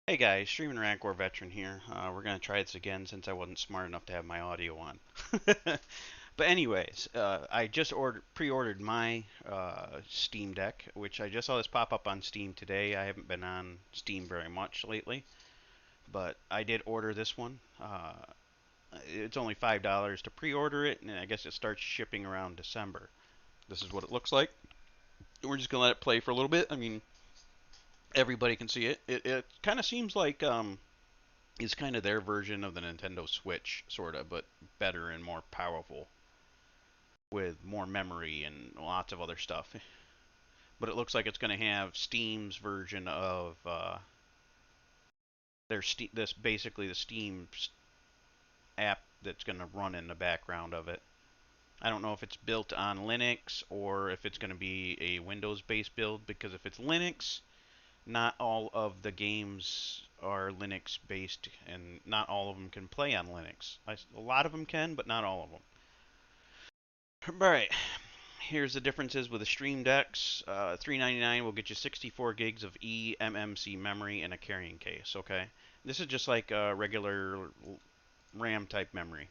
Hey guys, Streaming Rancor Veteran here. We're gonna try this again since I wasn't smart enough to have my audio on. But anyways, I just pre-ordered my Steam Deck, which I just saw this pop up on Steam today. I haven't been on Steam very much lately, but I did order this one. It's only $5 to pre-order it, and I guess it starts shipping around December. This is what it looks like. We're just gonna let it play for a little bit. I mean, everybody can see it. It kind of seems like is kind of their version of the Nintendo Switch, sort of, but better and more powerful with more memory and lots of other stuff. But it looks like it's going to have Steam's version of this basically the Steam app that's going to run in the background of it. I don't know if it's built on Linux or if it's going to be a Windows-based build, because if it's Linux, not all of the games are Linux based, and not all of them can play on Linux. A lot of them can, but not all of them. All right, here's the differences with the Stream Decks. $399 will get you 64 gigs of eMMC memory and a carrying case. Okay, this is just like a regular RAM type memory.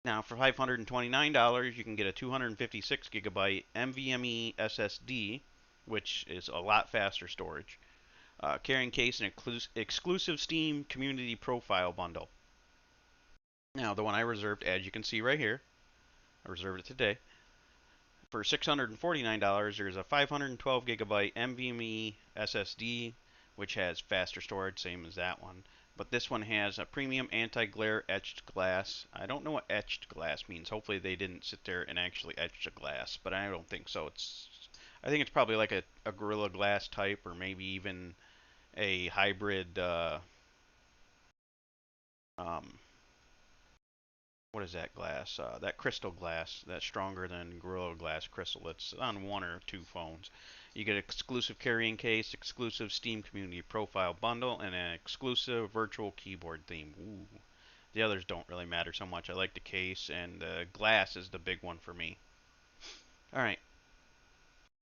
Now, for $529, you can get a 256 gigabyte NVMe SSD, which is a lot faster storage. Carrying case and exclusive Steam Community Profile bundle. Now, the one I reserved, as you can see right here, I reserved it today. For $649, there's a 512 gigabyte NVMe SSD, which has faster storage, same as that one. But this one has a premium anti-glare etched glass. I don't know what etched glass means. Hopefully they didn't sit there and actually etch the glass, but I don't think so. I think it's probably like a Gorilla Glass type, or maybe even a hybrid. Um, what is that glass? That crystal glass that's stronger than Gorilla Glass crystal. It's on one or two phones. You get exclusive carrying case, exclusive Steam Community Profile bundle, and an exclusive virtual keyboard theme. Ooh. The others don't really matter so much. I like the case, and the glass is the big one for me. All right.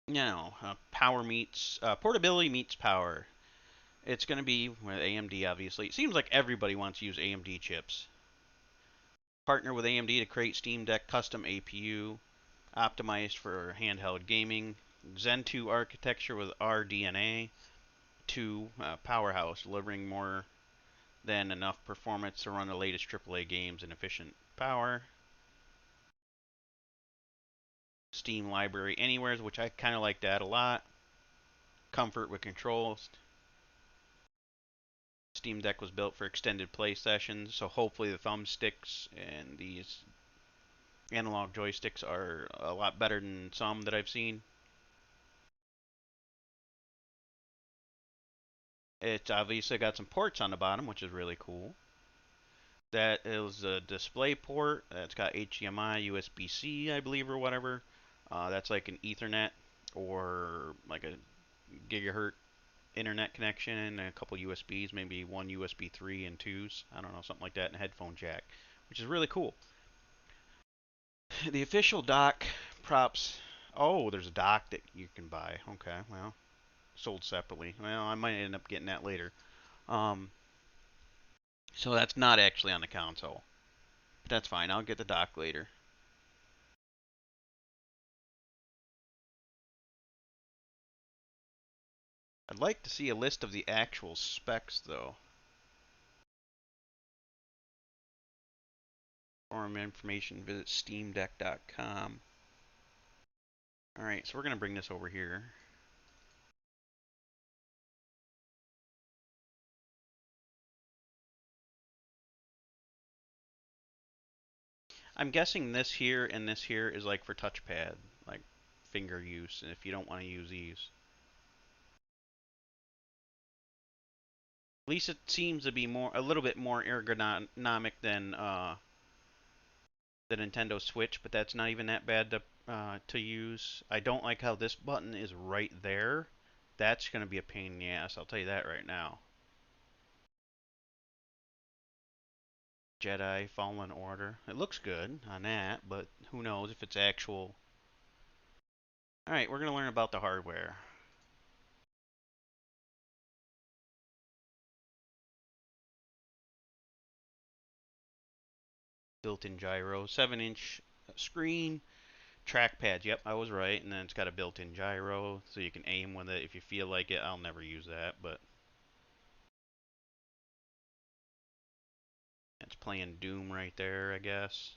Now, power meets portability meets power. It's going to be with AMD, obviously. It seems like everybody wants to use AMD chips. Partner with AMD to create Steam Deck custom APU, optimized for handheld gaming. Zen 2 architecture with RDNA. 2 powerhouse, delivering more than enough performance to run the latest AAA games in efficient power. Steam Library Anywhere, which I kind of like that a lot. Comfort with controls. Steam Deck was built for extended play sessions, so hopefully the thumbsticks and these analog joysticks are a lot better than some that I've seen. It's obviously got some ports on the bottom, which is really cool. That is a display port. It's got HDMI, USB-C, I believe, or whatever. That's like an Ethernet or like a gigahertz internet connection, and a couple USBs, maybe one USB 3 and 2s. I don't know, something like that, and a headphone jack, which is really cool. The official dock props. Oh, there's a dock that you can buy. Okay, well, sold separately. Well, I might end up getting that later. Um, so that's not actually on the console. But that's fine. I'll get the dock later. I'd like to see a list of the actual specs, though. For more information, visit steamdeck.com. Alright, so we're going to bring this over here. I'm guessing this here and this here is like for touchpad, like finger use, and if you don't want to use these. At least it seems to be a little bit more ergonomic than the Nintendo Switch, but that's not even that bad to use. I don't like how this button is right there. That's going to be a pain in the ass, I'll tell you that right now. Jedi Fallen Order. It looks good on that, but who knows if it's actual. Alright, we're going to learn about the hardware. Built-in gyro, 7-inch screen, trackpad. Yep, I was right. And then it's got a built-in gyro, so you can aim with it if you feel like it. I'll never use that, but it's playing Doom right there, I guess.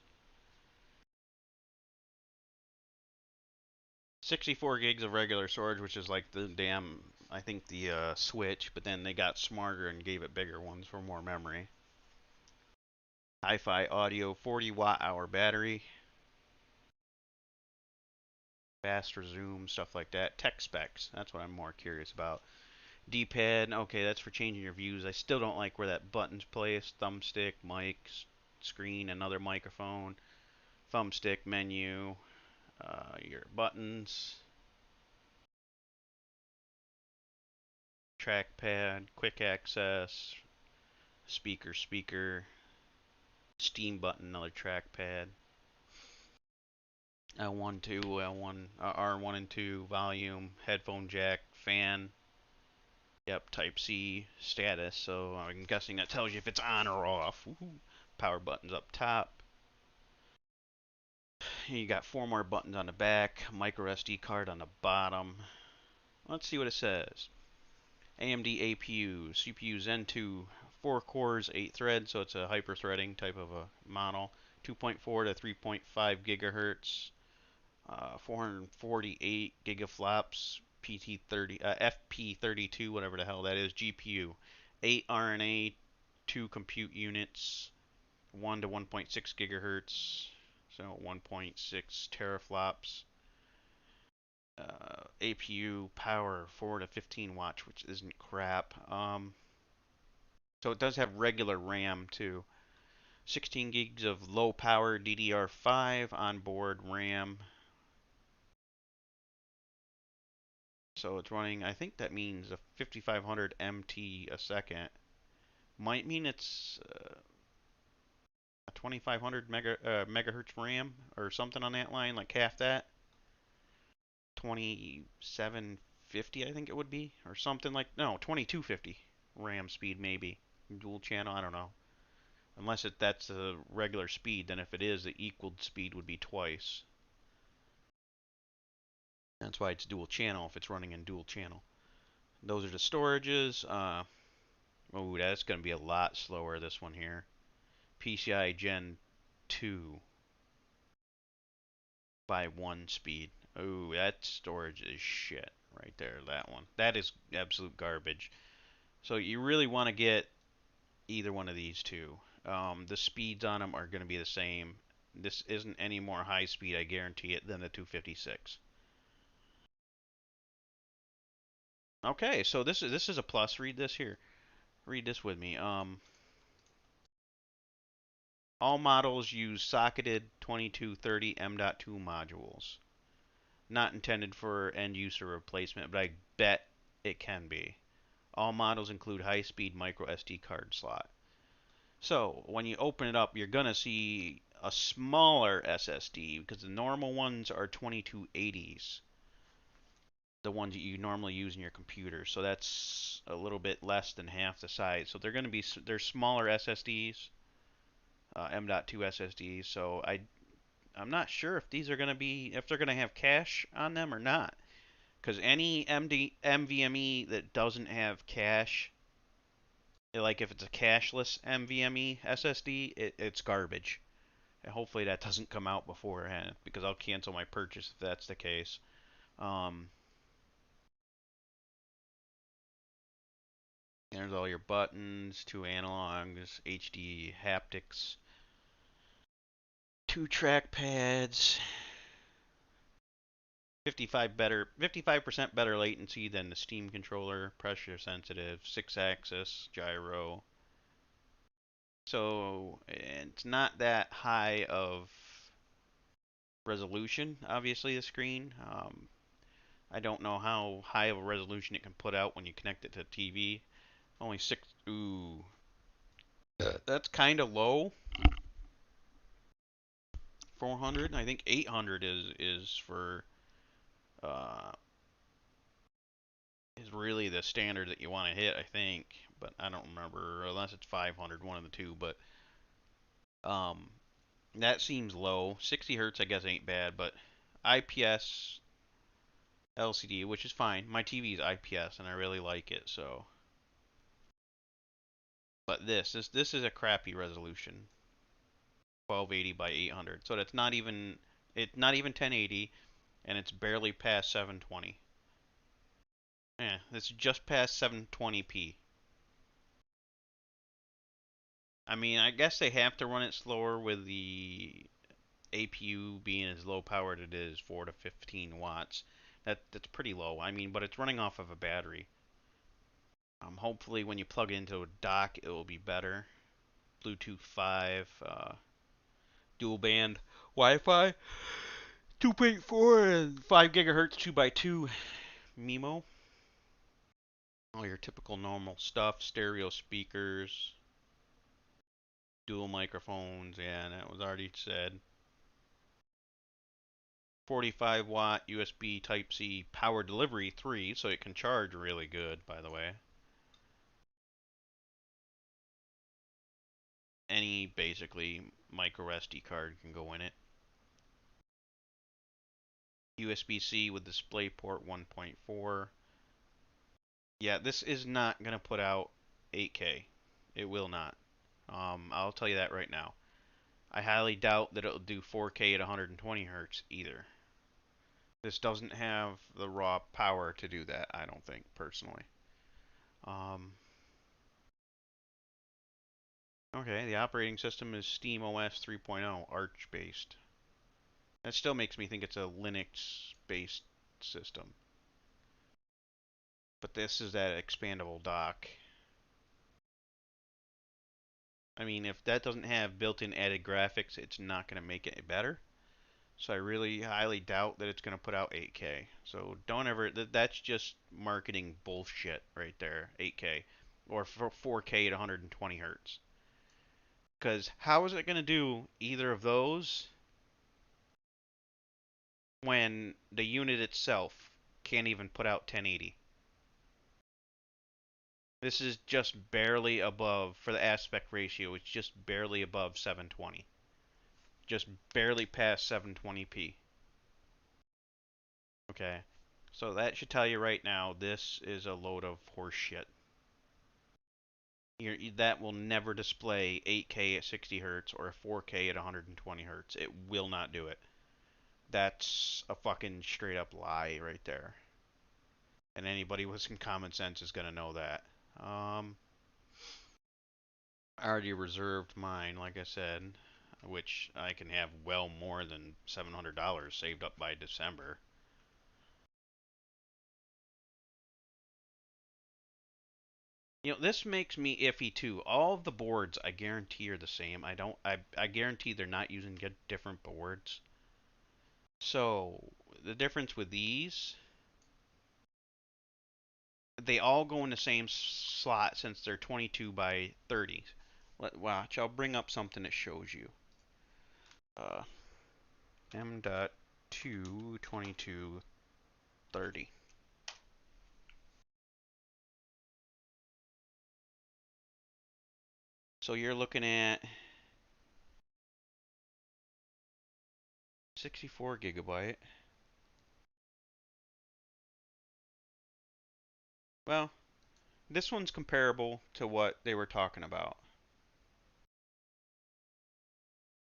64 gigs of regular storage, which is like the damn, I think the Switch, but then they got smarter and gave it bigger ones for more memory. Hi-Fi audio, 40 watt hour battery, fast resume, stuff like that. Tech specs, that's what I'm more curious about. D-pad, okay, that's for changing your views. I still don't like where that button's placed. Thumbstick, mic, screen, another microphone, thumbstick, menu, your buttons, trackpad, quick access, speaker, Steam button, another trackpad. L1, 2, L1, R1 and 2, volume, headphone jack, fan. Yep, Type C, status. So I'm guessing that tells you if it's on or off. Woohoo. Power buttons up top. You got 4 more buttons on the back. Micro SD card on the bottom. Let's see what it says. AMD APU, CPU Zen 2, 4 cores, 8 threads, so it's a hyper-threading type of a model. 2.4 to 3.5 gigahertz. 448 gigaflops, PT30, FP32, whatever the hell that is, GPU, 8 RNA, 2 compute units, 1 to 1.6 gigahertz, so 1.6 teraflops. APU power 4 to 15 watts, which isn't crap. So it does have regular RAM too. 16 gigs of low power DDR5 onboard RAM. So it's running, I think that means a 5500 MT a second. Might mean it's a 2500 megahertz RAM or something on that line, like half that. 2750, I think it would be, or something like, no, 2250 RAM speed maybe. Dual channel, I don't know. Unless that's the regular speed, then if it is, the equal speed would be twice. That's why it's dual channel if it's running in dual channel. Those are the storages. Oh, that's going to be a lot slower, this one here. PCI Gen 2 by 1 speed. Oh, that storage is shit right there, that one. That is absolute garbage. So you really want to get either one of these two. The speeds on them are going to be the same. This isn't any more high speed, I guarantee it, than the 256. Okay, so this is a plus. Read this here. Read this with me. All models use socketed 2230 M.2 modules. Not intended for end user replacement, but I bet it can be. All models include high-speed micro SD card slot. So when you open it up, you're gonna see a smaller SSD because the normal ones are 2280s, the ones that you normally use in your computer. So that's a little bit less than half the size. So they're smaller SSDs, M.2 SSDs. So I'm not sure if these are gonna be if they're gonna have cache on them or not. Because any NVMe that doesn't have cache, like if it's a cache-less NVMe SSD, it's garbage. And hopefully that doesn't come out beforehand because I'll cancel my purchase if that's the case. Um, there's all your buttons, 2 analogs, HD haptics, 2 trackpads, 55% better latency than the Steam controller, pressure sensitive, 6-axis gyro. So it's not that high of resolution, obviously, the screen. I don't know how high of a resolution it can put out when you connect it to TV. Only 6. Ooh. That's kind of low. 400. I think 800 is for uh, is really the standard that you want to hit. I think, but I don't remember unless it's 500, one of the two. But um, That seems low. 60 hertz, I guess, ain't bad, but IPS LCD, which is fine. My TV is IPS, and I really like it. So, but this is a crappy resolution, 1280 by 800. So that's not even 1080, and it's barely past 720. Yeah, it's just past 720p. I mean, I guess they have to run it slower with the APU being as low powered it is, 4 to 15 watts. That's pretty low. I mean, but it's running off of a battery. Hopefully, when you plug it into a dock, it will be better. Bluetooth 5, dual band Wi-Fi, 2.4 and 5 gigahertz 2x2 MIMO. All your typical normal stuff. Stereo speakers, dual microphones. Yeah, that was already said. 45 watt USB Type C power delivery 3, so it can charge really good, by the way. Any basically micro SD card can go in it. USB-C with DisplayPort 1.4. Yeah, this is not going to put out 8K. It will not. I'll tell you that right now. I highly doubt that it'll do 4K at 120 hertz either. This doesn't have the raw power to do that, I don't think, personally. Um, okay, the operating system is SteamOS 3.0, Arch based. That still makes me think it's a Linux based system. But this is that expandable dock. I mean, if that doesn't have built-in added graphics, it's not going to make it better. So I really highly doubt that it's going to put out 8K. So don't ever, that's just marketing bullshit right there, 8K. Or 4K at 120 hertz. Because how is it going to do either of those when the unit itself can't even put out 1080? This is just barely above, for the aspect ratio, it's just barely above 720. Just barely past 720p. Okay. So that should tell you right now, this is a load of horse shit. That will never display 8K at 60 hertz or 4K at 120 hertz. It will not do it. That's a fucking straight up lie right there. And anybody with some common sense is going to know that. I already reserved mine, like I said, which I can have well more than $700 saved up by December. This makes me iffy too. All of the boards I guarantee are the same. I guarantee they're not using different boards. So, the difference with these, they all go in the same slot since they're 22 by 30. Watch, I'll bring up something that shows you. Uh, M.2 2230. So you're looking at 64 gigabyte. Well, this one's comparable to what they were talking about.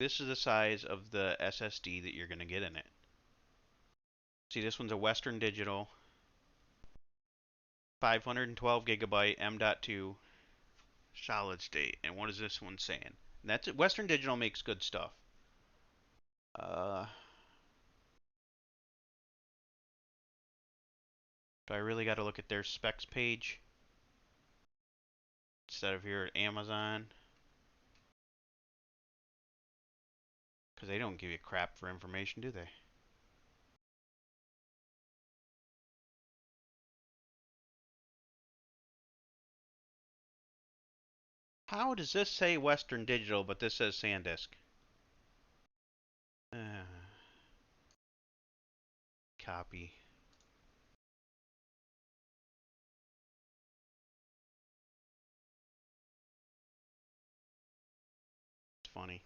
This is the size of the SSD that you're going to get in it. See, this one's a Western Digital 512 gigabyte M.2 solid state. And what is this one saying? And that's it. Western Digital makes good stuff. Uh, do I really got to look at their specs page instead of here at Amazon? Because they don't give you crap for information, do they? How does this say Western Digital, but this says SanDisk? Uh, copy. It's funny.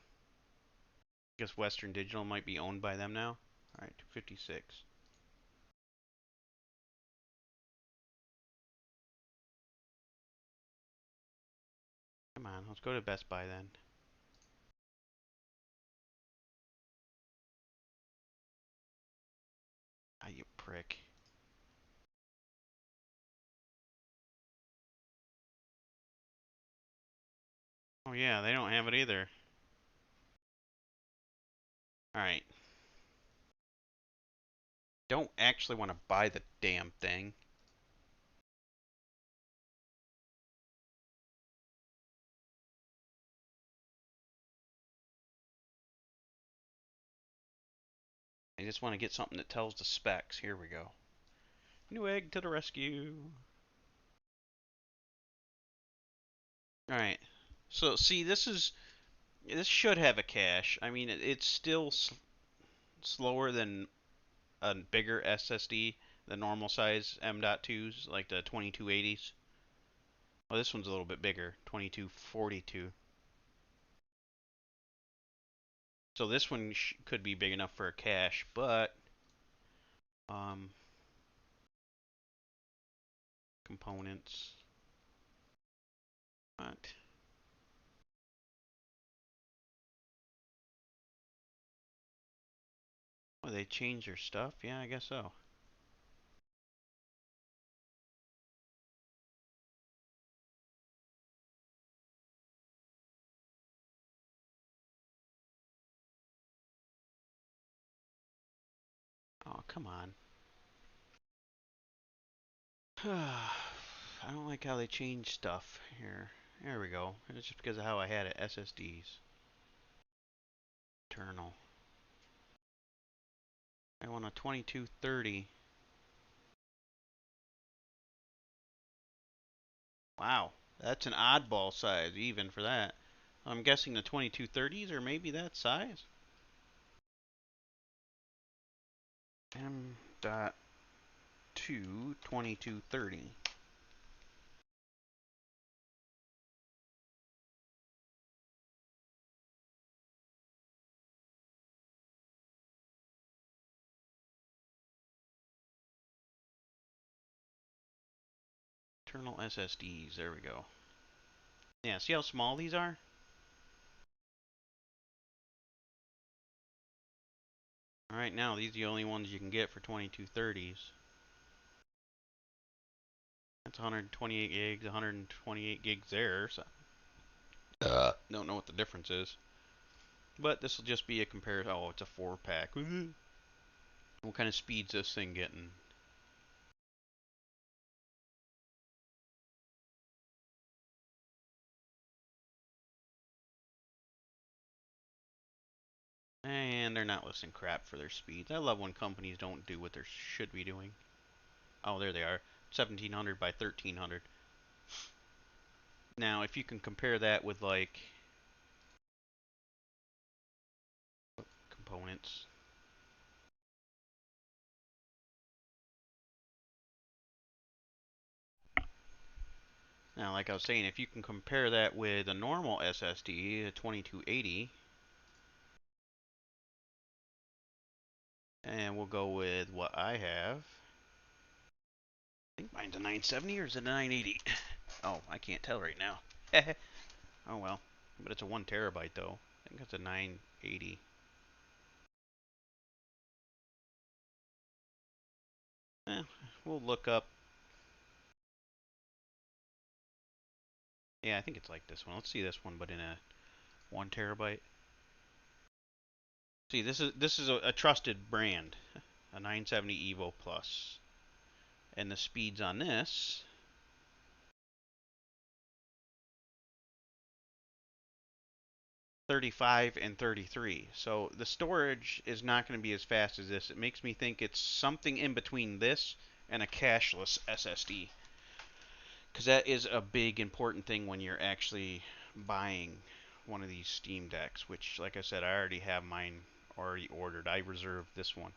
Guess Western Digital might be owned by them now. All right, 256. Come on, let's go to Best Buy then. Ah, you prick. Oh yeah, they don't have it either. All right. Don't actually want to buy the damn thing. I just want to get something that tells the specs. Here we go. Newegg to the rescue. All right. So see, this should have a cache. I mean, it's still slower than a bigger SSD, the normal size M.2s, like the 2280s. Well, this one's a little bit bigger, 2242. So this one could be big enough for a cache, but um, components. What? Oh, they changed their stuff? Yeah, I guess so. Oh, come on. I don't like how they change stuff here. There we go. It's just because of how I had it. SSDs. Internal. I want a 2230. Wow. That's an oddball size even for that. I'm guessing the 2230s or maybe that size. M.2 2230. Internal SSDs. There we go. Yeah, see how small these are? Right now, these are the only ones you can get for 2230s. That's 128 gigs, 128 gigs there. So don't know what the difference is. But this will just be a comparison. Oh, it's a 4-pack. What kind of speed's this thing getting? And they're not listing crap for their speeds. I love when companies don't do what they should be doing. Oh, there they are. 1700 by 1300. Now, if you can compare that with like components. Now, like I was saying, if you can compare that with a normal SSD, a 2280, and we'll go with what I have. I think mine's a 970 or is it a 980? Oh, I can't tell right now. Oh well, but it's a 1 terabyte though. I think it's a 980. Eh, we'll look up. Yeah, I think it's like this one. Let's see this one, but in a 1 terabyte. See, this is a trusted brand, a 970 Evo Plus, and the speeds on this 35 and 33. So the storage is not going to be as fast as this. It makes me think it's something in between this and a cashless SSD. Because that is a big important thing when you're actually buying one of these Steam Decks, which, like I said, I already have mine already ordered. I reserved this one.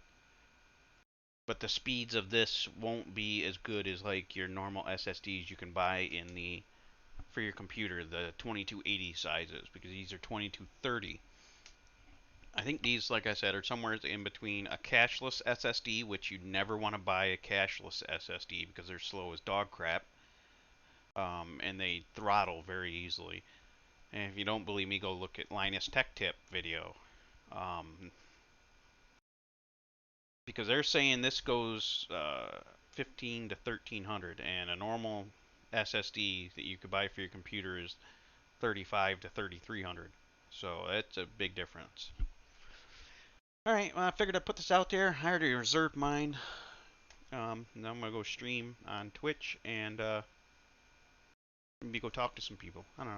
But the speeds of this won't be as good as like your normal SSDs you can buy in the for your computer, the 2280 sizes, because these are 2230. I think these, like I said, are somewhere in between a cashless SSD, which you never want to buy a cashless SSD because they're slow as dog crap, and they throttle very easily. And if you don't believe me, go look at Linus Tech Tip video, um, because they're saying this goes 15 to 1300, and a normal SSD that you could buy for your computer is 35 to 3300. So that's a big difference. All right, well, I figured I'd put this out there. I already reserved mine. Now I'm gonna go stream on Twitch and maybe go talk to some people. I don't know.